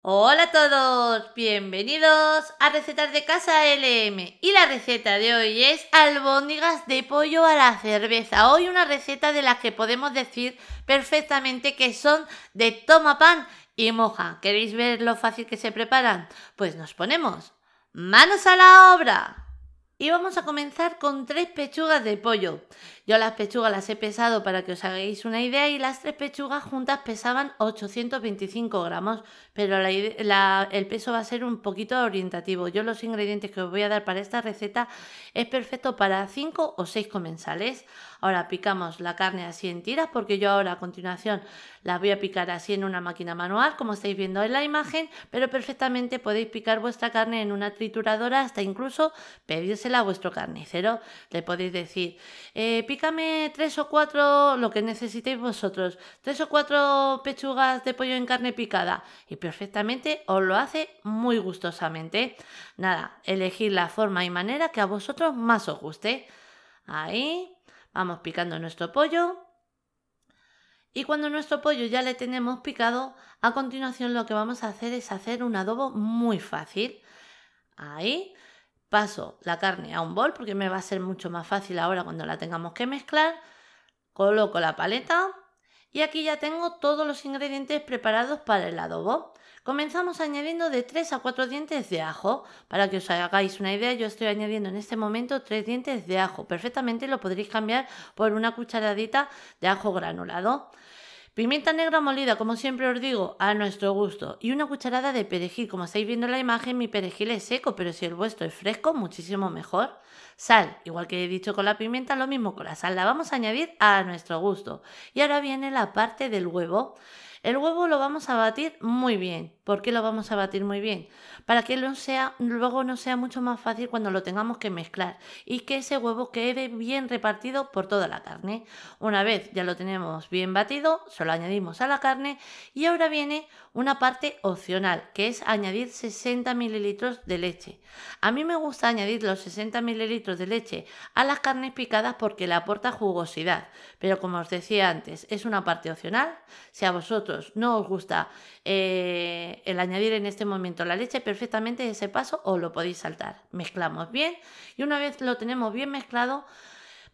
Hola a todos, bienvenidos a Recetas de Casa LM y la receta de hoy es albóndigas de pollo a la cerveza. Hoy una receta de las que podemos decir perfectamente que son de toma pan y moja. ¿Queréis ver lo fácil que se preparan? Pues nos ponemos manos a la obra. Y vamos a comenzar con 3 pechugas de pollo. Yo las pechugas las he pesado para que os hagáis una idea y las 3 pechugas juntas pesaban 825 gramos, pero el peso va a ser un poquito orientativo. Yo los ingredientes que os voy a dar para esta receta es perfecto para 5 o 6 comensales. Ahora picamos la carne así en tiras porque yo ahora a continuación la voy a picar así en una máquina manual como estáis viendo en la imagen, pero perfectamente podéis picar vuestra carne en una trituradora hasta incluso pedírsela a vuestro carnicero. Le podéis decir, pícame 3 o 4, lo que necesitéis vosotros, 3 o 4 pechugas de pollo en carne picada y perfectamente os lo hace muy gustosamente. Nada, elegid la forma y manera que a vosotros más os guste. Ahí, vamos picando nuestro pollo. Y cuando nuestro pollo ya le tenemos picado, a continuación lo que vamos a hacer es hacer un adobo muy fácil. Ahí paso la carne a un bol porque me va a ser mucho más fácil ahora cuando la tengamos que mezclar. Coloco la paleta y aquí ya tengo todos los ingredientes preparados para el adobo. Comenzamos añadiendo de 3 a 4 dientes de ajo. Para que os hagáis una idea, yo estoy añadiendo en este momento 3 dientes de ajo. Perfectamente lo podréis cambiar por una cucharadita de ajo granulado. Pimienta negra molida, como siempre os digo, a nuestro gusto. Y una cucharada de perejil. Como estáis viendo en la imagen, mi perejil es seco, pero si el vuestro es fresco, muchísimo mejor. Sal, igual que he dicho con la pimienta, lo mismo con la sal. La vamos a añadir a nuestro gusto. Y ahora viene la parte del huevo. El huevo lo vamos a batir muy bien. ¿Por qué lo vamos a batir muy bien? Para que luego no sea mucho más fácil cuando lo tengamos que mezclar y que ese huevo quede bien repartido por toda la carne. Una vez ya lo tenemos bien batido, se lo añadimos a la carne y ahora viene una parte opcional, que es añadir 60 mililitros de leche. A mí me gusta añadir los 60 mililitros de leche a las carnes picadas porque le aporta jugosidad, pero como os decía antes, es una parte opcional. Si a vosotros no os gusta el añadir en este momento la leche, perfectamente ese paso os lo podéis saltar. Mezclamos bien y una vez lo tenemos bien mezclado,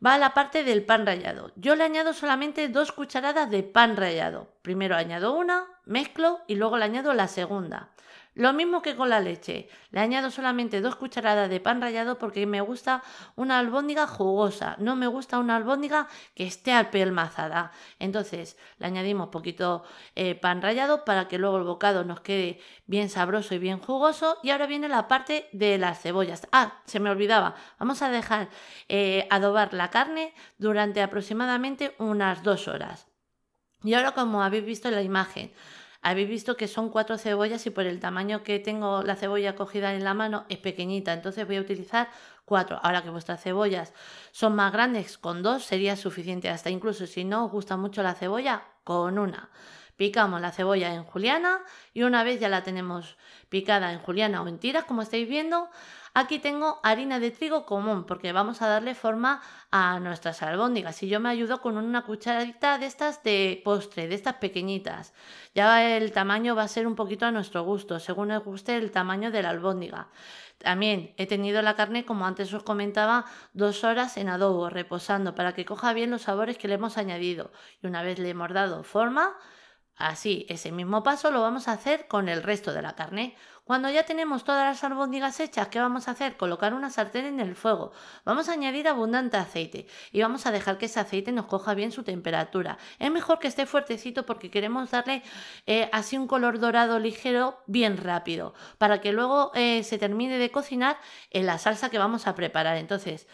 va a la parte del pan rallado. Yo le añado solamente 2 cucharadas de pan rallado. Primero añado una, mezclo y luego le añado la segunda. Lo mismo que con la leche. Le añado solamente 2 cucharadas de pan rallado porque me gusta una albóndiga jugosa. No me gusta una albóndiga que esté apelmazada. Entonces le añadimos poquito pan rallado para que luego el bocado nos quede bien sabroso y bien jugoso. Y ahora viene la parte de las cebollas. Ah, se me olvidaba. Vamos a dejar adobar la carne durante aproximadamente unas 2 horas. Y ahora, como habéis visto en la imagen, habéis visto que son 4 cebollas y por el tamaño que tengo la cebolla cogida en la mano es pequeñita, entonces voy a utilizar 4. Ahora que vuestras cebollas son más grandes, con 2 sería suficiente, hasta incluso si no os gusta mucho la cebolla, con una. Picamos la cebolla en juliana y una vez ya la tenemos picada en juliana o en tiras, como estáis viendo, aquí tengo harina de trigo común porque vamos a darle forma a nuestras albóndigas y yo me ayudo con una cucharadita de estas de postre, de estas pequeñitas. Ya el tamaño va a ser un poquito a nuestro gusto, según os guste el tamaño de la albóndiga. También he tenido la carne, como antes os comentaba, 2 horas en adobo, reposando para que coja bien los sabores que le hemos añadido. Y una vez le hemos dado forma, así, ese mismo paso lo vamos a hacer con el resto de la carne. Cuando ya tenemos todas las albóndigas hechas, ¿qué vamos a hacer? Colocar una sartén en el fuego. Vamos a añadir abundante aceite y vamos a dejar que ese aceite nos coja bien su temperatura. Es mejor que esté fuertecito porque queremos darle así un color dorado ligero bien rápido para que luego se termine de cocinar en la salsa que vamos a preparar. Entonces,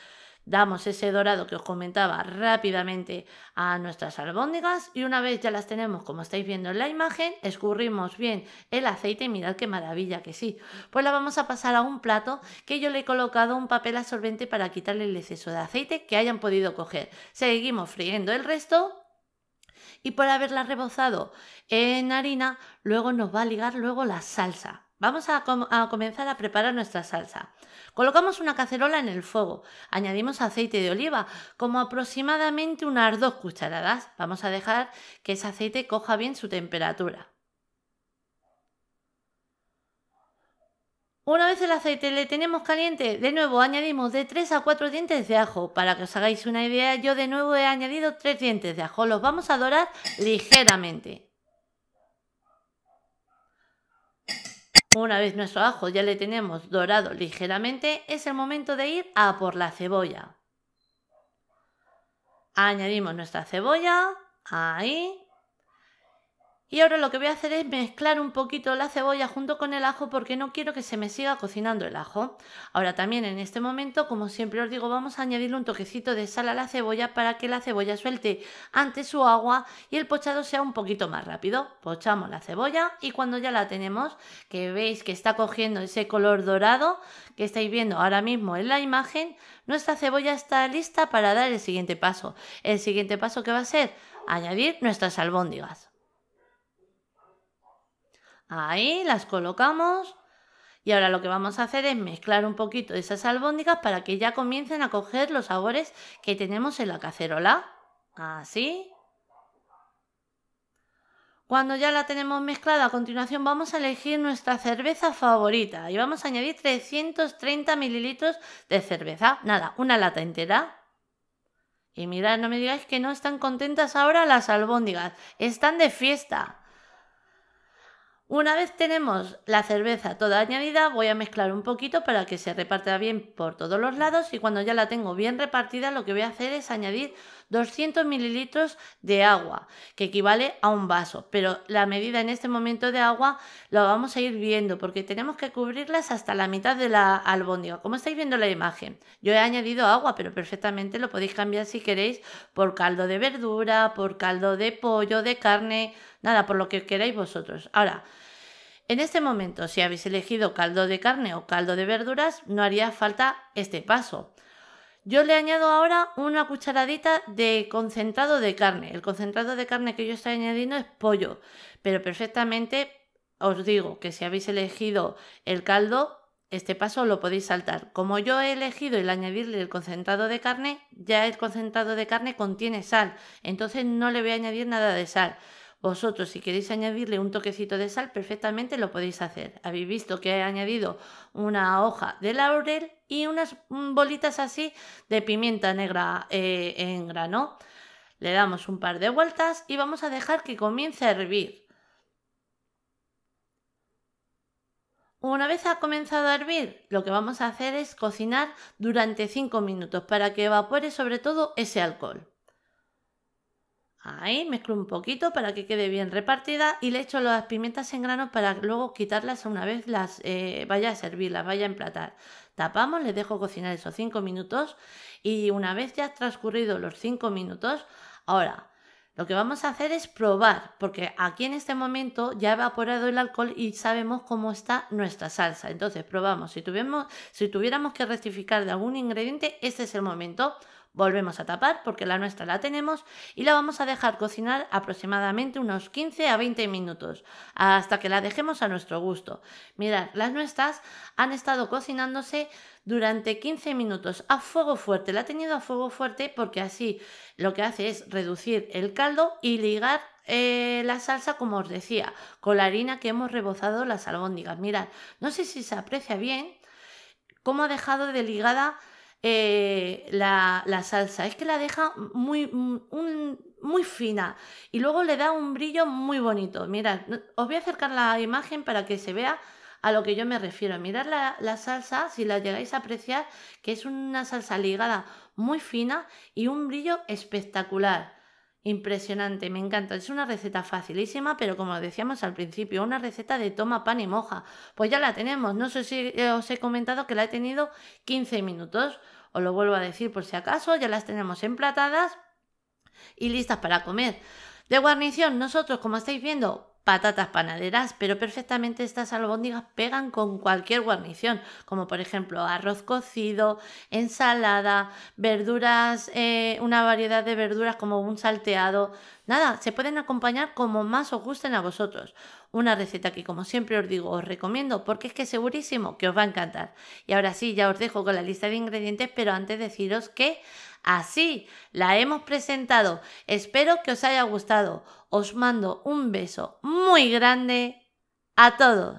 damos ese dorado que os comentaba rápidamente a nuestras albóndigas y una vez ya las tenemos como estáis viendo en la imagen, escurrimos bien el aceite y mirad qué maravilla que sí. Pues la vamos a pasar a un plato que yo le he colocado un papel absorbente para quitarle el exceso de aceite que hayan podido coger. Seguimos friendo el resto. Y por haberla rebozado en harina, luego nos va a ligar luego la salsa. Vamos a comenzar a preparar nuestra salsa. Colocamos una cacerola en el fuego, añadimos aceite de oliva, como aproximadamente unas 2 cucharadas. Vamos a dejar que ese aceite coja bien su temperatura. Una vez el aceite le tenemos caliente, de nuevo añadimos de 3 a 4 dientes de ajo. Para que os hagáis una idea, yo de nuevo he añadido 3 dientes de ajo. Los vamos a dorar ligeramente. Una vez nuestro ajo ya le tenemos dorado ligeramente, es el momento de ir a por la cebolla. Añadimos nuestra cebolla, ahí. Y ahora lo que voy a hacer es mezclar un poquito la cebolla junto con el ajo porque no quiero que se me siga cocinando el ajo. Ahora también en este momento, como siempre os digo, vamos a añadirle un toquecito de sal a la cebolla para que la cebolla suelte antes su agua y el pochado sea un poquito más rápido. Pochamos la cebolla y cuando ya la tenemos, que veis que está cogiendo ese color dorado que estáis viendo ahora mismo en la imagen, nuestra cebolla está lista para dar el siguiente paso. El siguiente paso que va a ser añadir nuestras albóndigas. Ahí las colocamos y ahora lo que vamos a hacer es mezclar un poquito de esas albóndigas para que ya comiencen a coger los sabores que tenemos en la cacerola. Así. Cuando ya la tenemos mezclada, a continuación vamos a elegir nuestra cerveza favorita y vamos a añadir 330 mililitros de cerveza. Nada, una lata entera. Y mirad, no me digáis que no están contentas ahora las albóndigas. Están de fiesta. Una vez tenemos la cerveza toda añadida, voy a mezclar un poquito para que se reparta bien por todos los lados y cuando ya la tengo bien repartida lo que voy a hacer es añadir 200 mililitros de agua, que equivale a un vaso, pero la medida en este momento de agua lo vamos a ir viendo porque tenemos que cubrirlas hasta la mitad de la albóndiga, como estáis viendo en la imagen. Yo he añadido agua, pero perfectamente lo podéis cambiar si queréis por caldo de verdura, por caldo de pollo, de carne, nada, por lo que queráis vosotros. Ahora, en este momento, si habéis elegido caldo de carne o caldo de verduras, no haría falta este paso. Yo le añado ahora una cucharadita de concentrado de carne. El concentrado de carne que yo estoy añadiendo es pollo, pero perfectamente os digo que si habéis elegido el caldo, este paso lo podéis saltar. Como yo he elegido el añadirle el concentrado de carne, ya el concentrado de carne contiene sal, entonces no le voy a añadir nada de sal. Vosotros, si queréis añadirle un toquecito de sal, perfectamente lo podéis hacer. Habéis visto que he añadido una hoja de laurel y unas bolitas así de pimienta negra en grano. Le damos un par de vueltas y vamos a dejar que comience a hervir. Una vez ha comenzado a hervir, lo que vamos a hacer es cocinar durante 5 minutos para que evapore sobre todo ese alcohol. Ahí mezclo un poquito para que quede bien repartida y le echo las pimientas en grano para luego quitarlas una vez las vaya a servir, las vaya a emplatar. Tapamos, les dejo cocinar esos 5 minutos y una vez ya transcurridos los 5 minutos, ahora lo que vamos a hacer es probar, porque aquí en este momento ya ha evaporado el alcohol y sabemos cómo está nuestra salsa. Entonces probamos, si tuviéramos que rectificar de algún ingrediente, este es el momento. Volvemos a tapar porque la nuestra la tenemos y la vamos a dejar cocinar aproximadamente unos 15 a 20 minutos hasta que la dejemos a nuestro gusto. Mirad, las nuestras han estado cocinándose durante 15 minutos a fuego fuerte. La he tenido a fuego fuerte porque así lo que hace es reducir el caldo y ligar la salsa, como os decía, con la harina que hemos rebozado las albóndigas. Mirad, no sé si se aprecia bien cómo ha dejado de ligada la salsa. Es que la deja muy fina y luego le da un brillo muy bonito. Mirad, os voy a acercar la imagen para que se vea a lo que yo me refiero. Mirad la salsa, si la llegáis a apreciar, que es una salsa ligada muy fina y un brillo espectacular. Impresionante, me encanta. Es una receta facilísima, pero como decíamos al principio, una receta de toma pan y moja. Pues ya la tenemos. No sé si os he comentado que la he tenido 15 minutos. Os lo vuelvo a decir por si acaso. Ya las tenemos emplatadas y listas para comer. De guarnición, nosotros, como estáis viendo, patatas panaderas, pero perfectamente estas albóndigas pegan con cualquier guarnición, como por ejemplo arroz cocido, ensalada, verduras, una variedad de verduras como un salteado. Nada, se pueden acompañar como más os gusten a vosotros. Una receta que, como siempre os digo, os recomiendo porque es que segurísimo que os va a encantar. Y ahora sí, ya os dejo con la lista de ingredientes, pero antes deciros que así la hemos presentado. Espero que os haya gustado. Os mando un beso muy grande a todos.